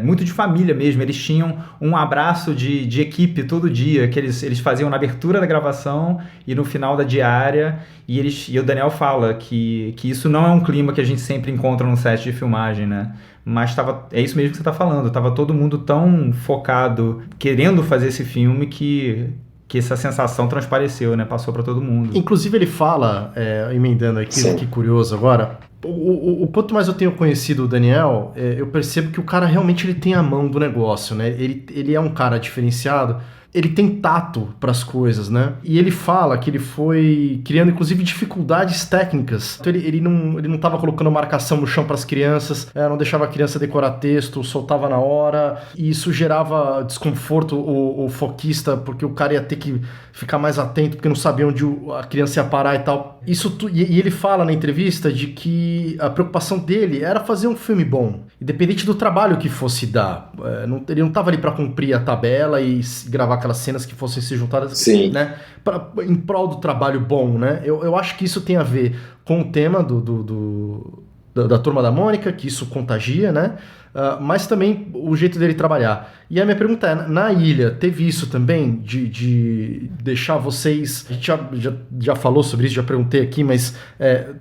muito de família mesmo. Eles tinham um abraço de equipe todo dia, que eles faziam na abertura da gravação e no final da diária. E o Daniel fala que isso não é um clima que a gente sempre encontra num set de filmagem, né? Mas é isso mesmo que você está falando. Tava todo mundo tão focado, querendo fazer esse filme, que essa sensação transpareceu, né? Passou para todo mundo. Inclusive ele fala, emendando aqui, que curioso agora, o quanto mais eu tenho conhecido o Daniel, eu percebo que o cara realmente ele tem a mão do negócio, né? Ele é um cara diferenciado. Ele tem tato para as coisas, né? E ele fala que ele foi criando, inclusive, dificuldades técnicas. Então ele não estava colocando marcação no chão para as crianças, não deixava a criança decorar texto, soltava na hora, e isso gerava desconforto o foquista, porque o cara ia ter que ficar mais atento, porque não sabia onde a criança ia parar e tal. E ele fala na entrevista de que a preocupação dele era fazer um filme bom, independente do trabalho que fosse dar. Ele não estava ali para cumprir a tabela e gravar aquelas cenas que fossem ser juntadas, né, em prol do trabalho bom, né? Eu acho que isso tem a ver com o tema da Turma da Mônica, que isso contagia, né? Mas também o jeito dele trabalhar. E a minha pergunta é, na ilha, teve isso também de deixar vocês... A gente já falou sobre isso, já perguntei aqui, mas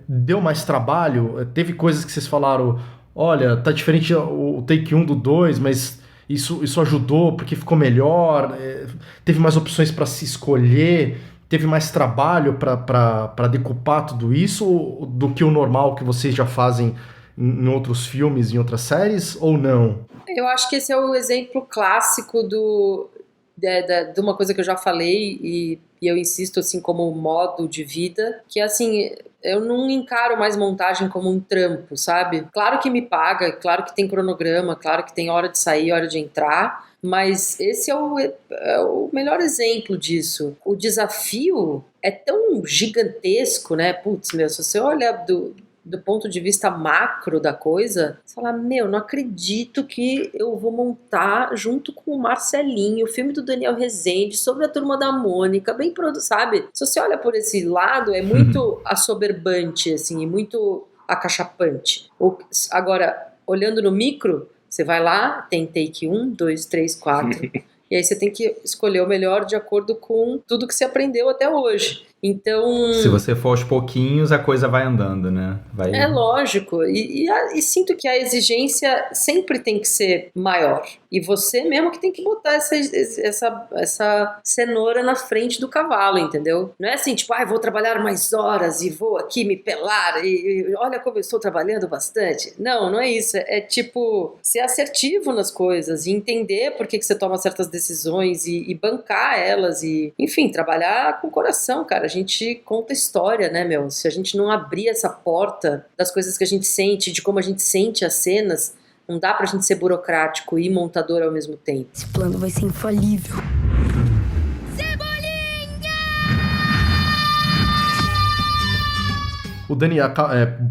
deu mais trabalho? Teve coisas que vocês falaram, olha, tá diferente o take 1 do 2, mas isso ajudou porque ficou melhor? Teve mais opções para se escolher? Teve mais trabalho para decupar tudo isso do que o normal que vocês já fazem em outros filmes, em outras séries, ou não? Eu acho que esse é o exemplo clássico de uma coisa que eu já falei e eu insisto assim como modo de vida, que assim, eu não encaro mais montagem como um trampo, sabe? Claro que me paga, claro que tem cronograma, claro que tem hora de sair, hora de entrar, mas esse é o melhor exemplo disso. O desafio é tão gigantesco, né? Putz, se você olha do ponto de vista macro da coisa, você fala, não acredito que eu vou montar junto com o Marcelinho o filme do Daniel Rezende sobre a Turma da Mônica, bem produzido, sabe? Se você olha por esse lado, é muito assoberbante, assim, e muito acachapante. Agora, olhando no micro, você vai lá, tem take 1, 2, 3, 4... E aí você tem que escolher o melhor de acordo com tudo que você aprendeu até hoje. Então... Se você for aos pouquinhos, a coisa vai andando, né? É lógico. E sinto que a exigência sempre tem que ser maior. E você mesmo que tem que botar essa cenoura na frente do cavalo, entendeu? Não é assim, tipo, vou trabalhar mais horas e vou aqui me pelar e olha como eu estou trabalhando bastante. Não é isso. É tipo, ser assertivo nas coisas e entender por que você toma certas decisões e bancar elas e, enfim, trabalhar com o coração, cara. A gente conta história, né, Se a gente não abrir essa porta das coisas que a gente sente, de como a gente sente as cenas, não dá pra gente ser burocrático e montador ao mesmo tempo. Esse plano vai ser infalível. Cebolinha! O Dani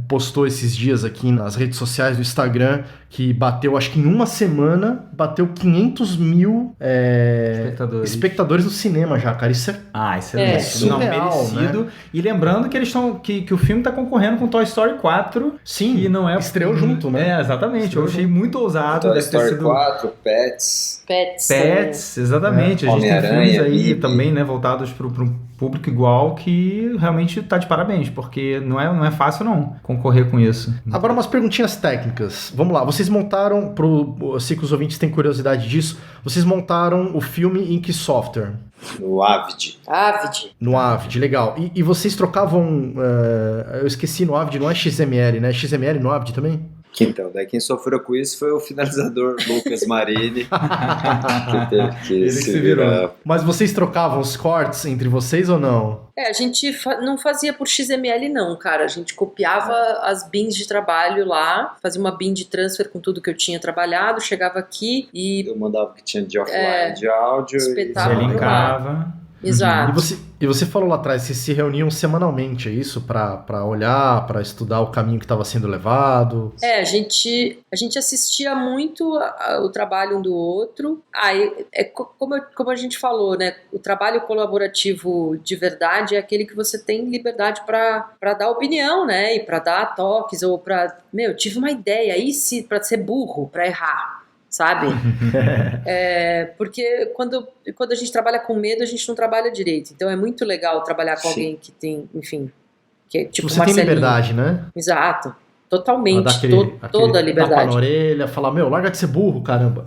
postou esses dias aqui nas redes sociais do Instagram que bateu, acho que em uma semana, bateu 500 mil espectadores no cinema já, cara. Isso é excelente. surreal, merecido. Né? E lembrando que eles estão que o filme tá concorrendo com Toy Story 4. Sim, e não é estreou junto, né? Exatamente. Eu achei muito ousado. Toy Story 4, Pets, exatamente. A gente tem filmes aí também, né, voltados para um público igual, que realmente tá de parabéns, porque não é fácil não concorrer com isso. Agora umas perguntinhas técnicas. Vamos lá, vocês montaram, eu sei que os ouvintes têm curiosidade disso, vocês montaram o filme em que software? No Avid. No Avid, legal. E vocês trocavam, eu esqueci, no Avid não é XML, né? XML no Avid também? Então, daí quem sofreu com isso foi o finalizador Lucas Marini, que teve que se virar. Mas vocês trocavam os cortes entre vocês ou não? A gente não fazia por XML não, cara. A gente copiava as bins de trabalho lá, fazia uma bin de transfer com tudo que eu tinha trabalhado, chegava aqui e... Eu mandava o que tinha de offline, de áudio. Espetava e linkava. Exato. E você falou lá atrás, vocês se reuniam semanalmente, é isso? Pra olhar, pra estudar o caminho que estava sendo levado? A gente assistia muito o trabalho um do outro. Como a gente falou, né? O trabalho colaborativo de verdade é aquele que você tem liberdade pra dar opinião, né? E pra dar toques, ou pra... tive uma ideia, pra ser burro, pra errar. Sabe? Porque quando a gente trabalha com medo, a gente não trabalha direito. Então é muito legal trabalhar com alguém que tem, enfim, que é tipo você tem liberdade, né? Exato. Totalmente. Toda a liberdade. Tapa na orelha, falar, larga de ser burro, caramba.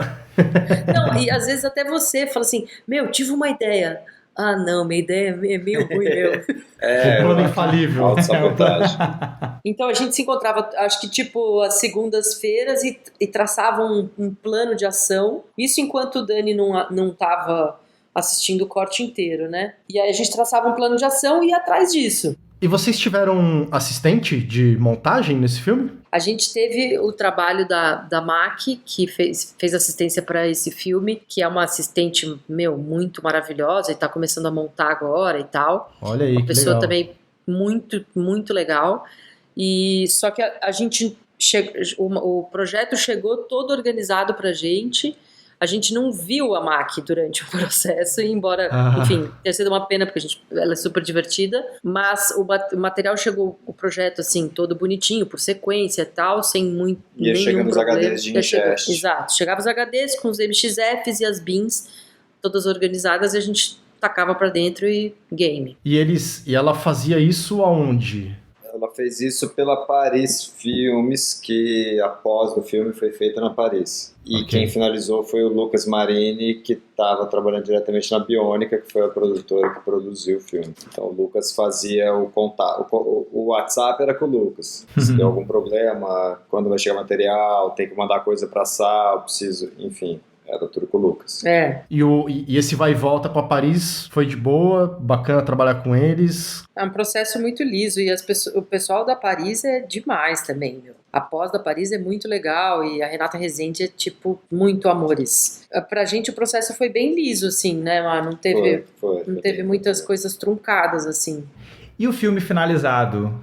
Não, e às vezes até você fala assim, tive uma ideia. Ah, não, minha ideia é meio ruim, O plano infalível. Autossabotagem. Então a gente se encontrava, acho que tipo, às segundas-feiras e traçava um plano de ação. Isso enquanto o Dani não tava assistindo o corte inteiro, né? E aí a gente traçava um plano de ação e ia atrás disso. E vocês tiveram assistente de montagem nesse filme? A gente teve o trabalho da MAC, que fez assistência para esse filme, que é uma assistente, muito maravilhosa e tá começando a montar agora e tal. Olha aí, uma pessoa legal. Também muito, muito legal. E só que a gente o projeto chegou todo organizado pra gente. A gente não viu a MAC durante o processo, embora, enfim, tenha sido uma pena, porque ela é super divertida, mas o material chegou, o projeto, assim, todo bonitinho, por sequência e tal, sem muito nenhum problema. HDs de ingest. Exato, chegava os HDs com os MXFs e as bins, todas organizadas, e a gente tacava pra dentro e game. E ela fazia isso aonde? Ela fez isso pela Paris Filmes, que após o filme foi feita na Paris. E quem finalizou foi o Lucas Marini, que estava trabalhando diretamente na Bionica, que foi a produtora que produziu o filme. Então o Lucas fazia o contato. O WhatsApp era com o Lucas. Se tem algum problema, quando vai chegar material, tem que mandar coisa para sal, preciso, enfim. Era tudo com o Lucas. E esse vai e volta com a Paris foi de boa, bacana trabalhar com eles. É um processo muito liso e o pessoal da Paris é demais também, A pós da Paris é muito legal e a Renata Rezende é, tipo, muito amores. Pra gente o processo foi bem liso, assim, né? Não teve, não teve muitas coisas truncadas, assim. E o filme finalizado?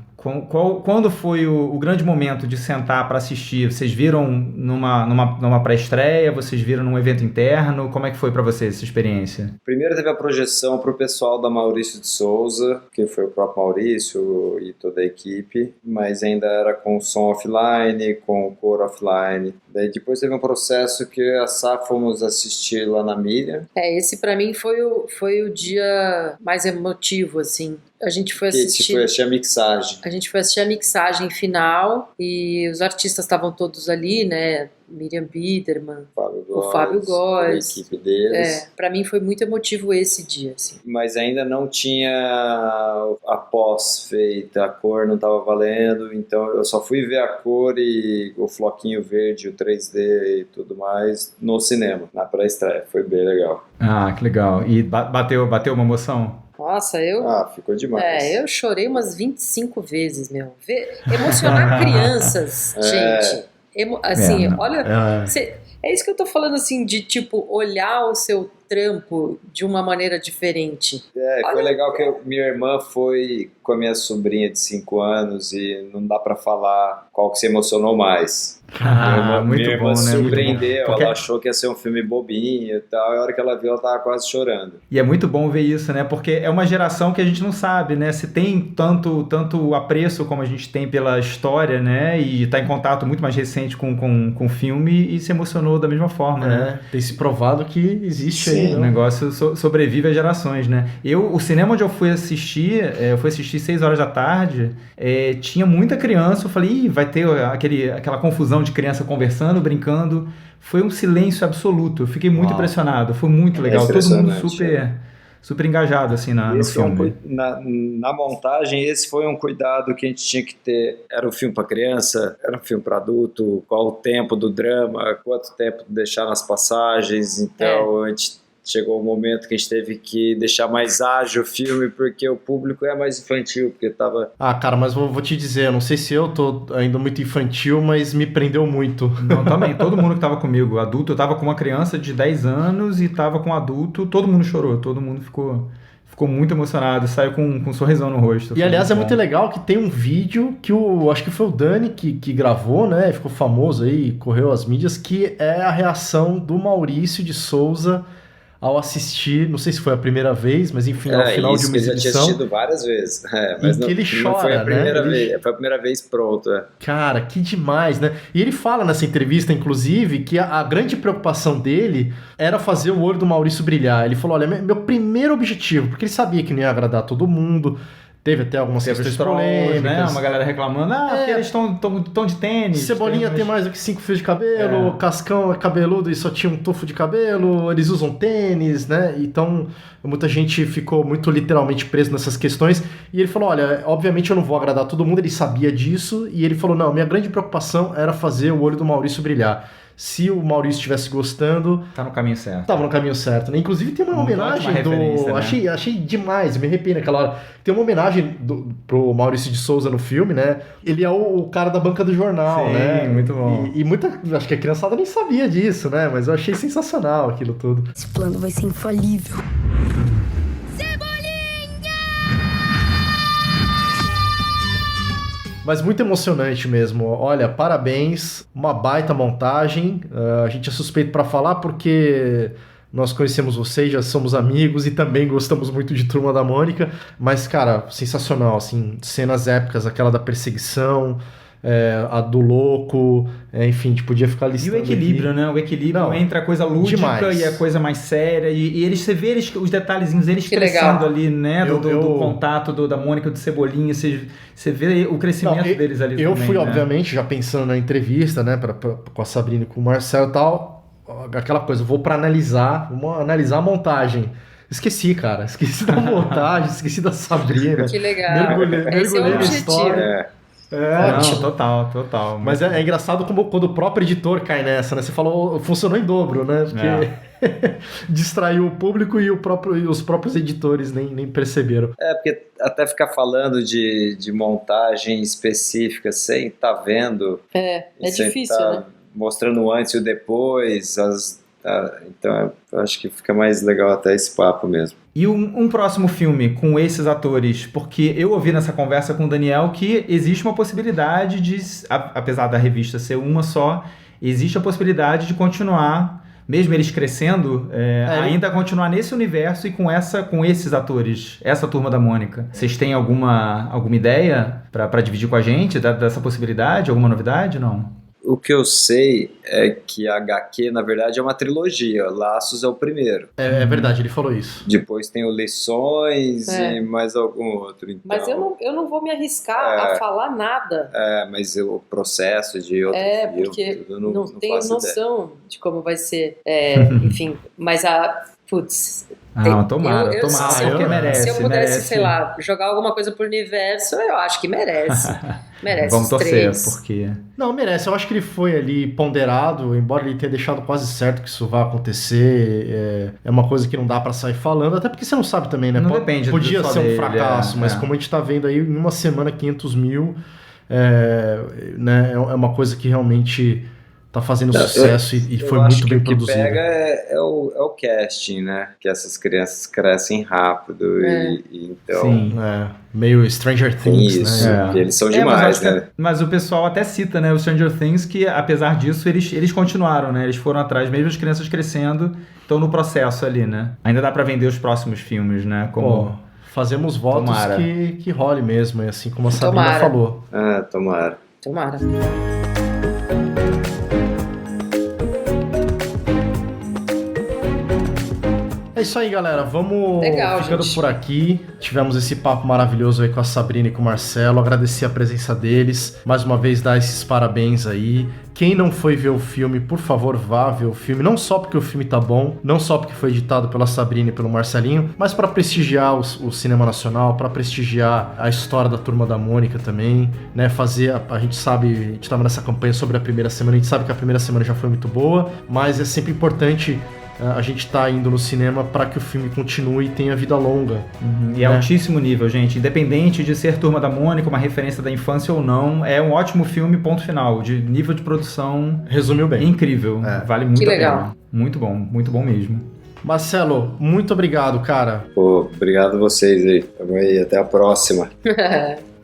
Quando foi o grande momento de sentar para assistir? Vocês viram numa pré-estreia? Vocês viram num evento interno? Como é que foi para vocês essa experiência? Primeiro teve a projeção para o pessoal da Maurício de Souza, que foi o próprio Maurício e toda a equipe, mas ainda era com som offline, com cor offline. Daí depois teve um processo que eu e a Sá fomos assistir lá na Miriam. Esse para mim foi o dia mais emotivo, assim. A gente foi assistir a mixagem. A gente foi assistir a mixagem final e os artistas estavam todos ali, né? Miriam Biderman, o Fábio Góes, a equipe deles. Pra mim foi muito emotivo esse dia, assim. Mas ainda não tinha a pós feita, a cor não estava valendo, então eu só fui ver a cor e o floquinho verde, o 3D e tudo mais no cinema, na pré-estreia. Foi bem legal. Ah, que legal. E bateu uma emoção? Nossa, ficou demais. Eu chorei umas 25 vezes, Emocionar crianças, gente. Olha... É isso que eu tô falando, assim, de, tipo, olhar o seu trampo de uma maneira diferente. Foi legal que minha irmã foi com a minha sobrinha de 5 anos e não dá pra falar qual que se emocionou mais. Muito minha bom, irmã né? surpreendeu, Porque... ela achou que ia ser um filme bobinho e tal, e a hora que ela viu, ela tava quase chorando. E é muito bom ver isso, né? Porque é uma geração que a gente não sabe, né? Se tem tanto apreço como a gente tem pela história, né? E tá em contato muito mais recente com o filme e se emocionou da mesma forma, né? Tem se provado que existe aí. O negócio sobrevive às gerações, né? O cinema onde eu fui assistir 6 horas da tarde, tinha muita criança, eu falei, vai ter aquela confusão de criança conversando, brincando. Foi um silêncio absoluto. Eu fiquei muito impressionado. Foi muito legal. Todo mundo super engajado assim no filme. Na montagem, esse foi um cuidado que a gente tinha que ter. Era um filme para criança, era um filme para adulto, qual o tempo do drama, quanto tempo deixar nas passagens. Então a gente chegou um momento que a gente teve que deixar mais ágil o filme, porque o público é mais infantil, porque tava... Cara, mas vou te dizer, não sei se eu tô ainda muito infantil, mas me prendeu muito. Não, também, todo mundo que tava comigo, adulto, eu tava com uma criança de 10 anos e tava com um adulto, todo mundo chorou, todo mundo ficou muito emocionado, saiu com um sorrisão no rosto. E aliás, é muito legal que tem um vídeo que acho que foi o Dani que gravou, né, ficou famoso aí, correu as mídias, que é a reação do Maurício de Souza ao assistir, não sei se foi a primeira vez, mas enfim, ao final de uma exibição. Eu já tinha assistido várias vezes, mas que ele chora, não foi a primeira né? vez, foi a primeira vez pronto. Cara, que demais, né? E ele fala nessa entrevista, inclusive, que a grande preocupação dele era fazer o olho do Maurício brilhar. Ele falou, olha, meu primeiro objetivo, porque ele sabia que não ia agradar todo mundo, teve até algumas questões polêmicas, né? Uma galera reclamando, porque eles estão de tênis. Cebolinha tem mais do que 5 fios de cabelo, Cascão é cabeludo e só tinha um tufo de cabelo, eles usam tênis, né? Então, muita gente ficou muito literalmente preso nessas questões. E ele falou, olha, obviamente eu não vou agradar todo mundo, ele sabia disso, e ele falou, não, minha grande preocupação era fazer o olho do Maurício brilhar. Se o Maurício estivesse gostando... Tá no caminho certo. Tava no caminho certo, né? Inclusive tem uma homenagem do... Né? Achei demais, me arrepiei naquela hora. Tem uma homenagem pro Maurício de Souza no filme, né? Ele é o cara da banca do jornal, né? Sim, muito bom. E acho que a criançada nem sabia disso, né? Mas eu achei sensacional aquilo tudo. Esse plano vai ser infalível. Mas muito emocionante mesmo. Olha, parabéns, uma baita montagem. A gente é suspeito para falar porque nós conhecemos vocês, já somos amigos e também gostamos muito de Turma da Mônica. Mas, cara, sensacional, assim, cenas épicas, aquela da perseguição, a do louco, enfim, a gente podia ficar listando. E o equilíbrio, aqui, né? O equilíbrio entre a coisa lúdica demais. E a coisa mais séria. E você vê os detalhezinhos, eles que crescendo legal. Ali, né? Do contato da Mônica, do Cebolinha. Você vê o crescimento deles ali eu também. Fui, né? Obviamente, já pensando na entrevista, né? Com a Sabrina e com o Marcelo e tal. Aquela coisa, vamos analisar a montagem. Esqueci, cara. Esqueci da montagem, esqueci da Sabrina. Que legal. Mergulhei na história. Não, total. Mas é engraçado como quando o próprio editor cai nessa, né? Você falou, funcionou em dobro, né? Porque distraiu o público e os próprios editores nem perceberam. Porque até ficar falando de montagem específica sem estar vendo... É difícil, né? Mostrando o antes e o depois, então eu acho que fica mais legal até esse papo mesmo. E um próximo filme com esses atores, porque eu ouvi nessa conversa com o Daniel que existe uma possibilidade de, apesar da revista ser uma só, existe a possibilidade de continuar, mesmo eles crescendo, ainda continuar nesse universo e com esses atores, essa Turma da Mônica. Vocês têm alguma ideia para dividir com a gente dessa possibilidade? Alguma novidade? Não? O que eu sei é que a HQ, na verdade, é uma trilogia. Laços é o primeiro. É verdade, ele falou isso. Depois tem o Lições e mais algum outro. Então, mas eu não vou me arriscar a falar nada. Mas o processo de outro filme, porque eu não tenho noção ideia. De como vai ser. Enfim, mas tomara, porque merece. Se eu pudesse, sei lá, jogar alguma coisa pro universo, eu acho que merece. Merece. Vamos torcer, 3. porque... Não, merece. Eu acho que ele foi ali ponderado, embora ele tenha deixado quase certo que isso vai acontecer. É uma coisa que não dá pra sair falando, até porque você não sabe também, né? Não depende Podia ser um fracasso, mas é. Como a gente tá vendo aí, em uma semana 500 mil, né? É uma coisa que realmente tá fazendo sucesso e foi muito bem produzido. O que pega é o casting, né? Que essas crianças crescem rápido e então... Sim, meio Stranger Things, isso, né? Eles são demais, né? Mas o pessoal até cita, né, o Stranger Things, que apesar disso, eles continuaram, né? Eles foram atrás, mesmo as crianças crescendo, estão no processo ali, né? Ainda dá pra vender os próximos filmes, né? Como... fazemos votos que role mesmo, assim como a Sabrina falou. Tomara. É isso aí, galera. Vamos ficando por aqui. Tivemos esse papo maravilhoso aí com a Sabrina e com o Marcelo. Agradecer a presença deles. Mais uma vez, dar esses parabéns aí. Quem não foi ver o filme, por favor, vá ver o filme. Não só porque o filme tá bom, não só porque foi editado pela Sabrina e pelo Marcelinho, mas para prestigiar o cinema nacional, para prestigiar a história da Turma da Mônica também, né? A gente sabe, a gente tava nessa campanha sobre a primeira semana, a gente sabe que a primeira semana já foi muito boa, mas é sempre importante a gente tá indo no cinema para que o filme continue e tenha vida longa. E é altíssimo nível, gente. Independente de ser Turma da Mônica, uma referência da infância ou não, é um ótimo filme, ponto final. De nível de produção... Resumiu bem. Incrível. Vale muito a pena. Legal. Muito bom mesmo. Marcelo, muito obrigado, cara. Obrigado a vocês aí. Tamo aí, até a próxima.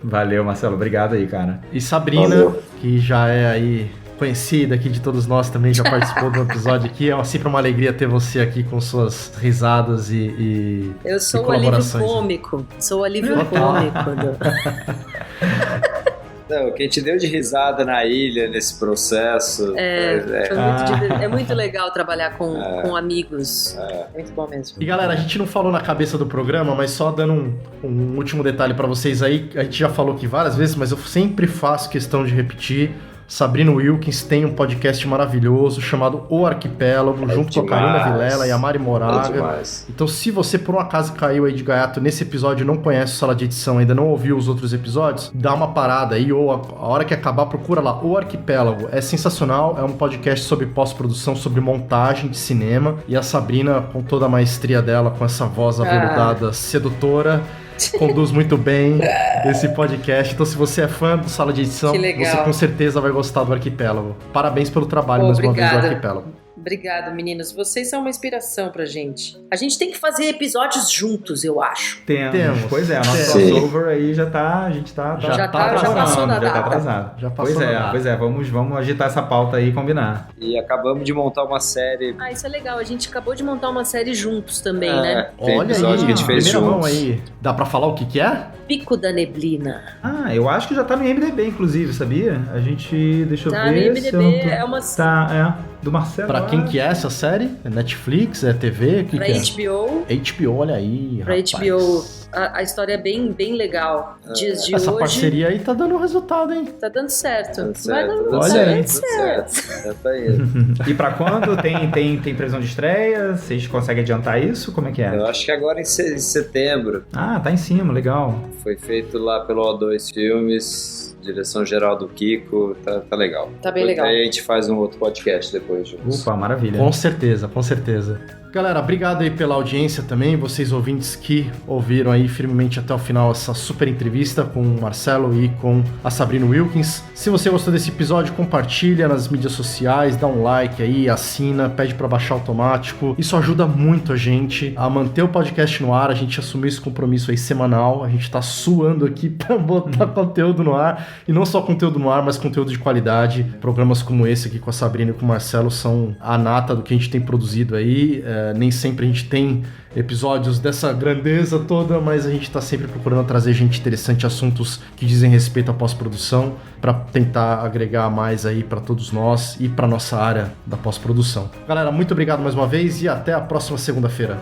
Valeu, Marcelo. Obrigado aí, cara. E Sabrina, que já é aí... conhecida aqui de todos nós, também já participou do episódio aqui. É sempre uma alegria ter você aqui com suas risadas e eu sou o alívio cômico. Sou o alívio cômico. Não, quem te deu de risada na ilha nesse processo. É muito legal trabalhar com amigos. Muito bom mesmo. E galera, a gente não falou na cabeça do programa, mas só dando um último detalhe pra vocês aí. A gente já falou aqui várias vezes, mas eu sempre faço questão de repetir. Sabrina Wilkins tem um podcast maravilhoso chamado O Arquipélago, junto com a Karina Vilela e a Mari Moraga. Então, se você por um acaso caiu aí de gaiato nesse episódio e não conhece o Sala de Edição, ainda não ouviu os outros episódios, dá uma parada aí, ou a hora que acabar, procura lá, O Arquipélago. É sensacional, é um podcast sobre pós-produção, sobre montagem de cinema, e a Sabrina, com toda a maestria dela, com essa voz aveludada, sedutora, conduz muito bem esse podcast. Então, se você é fã do Sala de Edição, você com certeza vai gostar do Arquipélago. Parabéns pelo trabalho, mais uma vez, do Arquipélago. Obrigada, meninos. Vocês são uma inspiração pra gente. A gente tem que fazer episódios juntos, eu acho. Temos. Pois é, a nossa crossover aí já tá... A gente tá... Já passou da data. Já tá atrasado. Já passou pois é. Vamos agitar essa pauta aí e combinar. E acabamos de montar uma série... isso é legal. A gente acabou de montar uma série juntos também, né? Tem episódio que a gente fez primeira juntos. Mão aí. Dá pra falar o que é? Pico da Neblina. Eu acho que já tá no IMDb, inclusive, sabia? A gente... Deixa eu ver... Tá no IMDb, é uma... do Marcelo. Pra quem que é essa série? É Netflix? É TV? Pra HBO. HBO, olha aí, pra rapaz. HBO. A história é bem legal. Dias de essa hoje... parceria aí tá dando resultado, hein? Tá dando certo. Vai dando certo. Tá aí. E pra quando? Tem previsão de estreia? Vocês conseguem adiantar isso? Como é que é? Eu acho que agora em setembro. Tá em cima, legal. Foi feito lá pelo O2 Filmes, direção geral do Kiko, tá legal. Tá bem legal. Aí a gente faz um outro podcast depois juntos. Opa, maravilha. Com certeza. Galera, obrigado aí pela audiência também, vocês ouvintes que ouviram aí firmemente até o final essa super entrevista com o Marcelo e com a Sabrina Wilkins. Se você gostou desse episódio, compartilha nas mídias sociais, dá um like aí, assina, pede pra baixar automático. Isso ajuda muito a gente a manter o podcast no ar, a gente assumiu esse compromisso aí semanal, a gente tá suando aqui pra botar conteúdo no ar, e não só conteúdo no ar, mas conteúdo de qualidade. Programas como esse aqui com a Sabrina e com o Marcelo são a nata do que a gente tem produzido aí. Nem sempre a gente tem episódios dessa grandeza toda, mas a gente tá sempre procurando trazer gente interessante, assuntos que dizem respeito à pós-produção, para tentar agregar mais aí para todos nós e para nossa área da pós-produção. Galera, muito obrigado mais uma vez e até a próxima segunda-feira.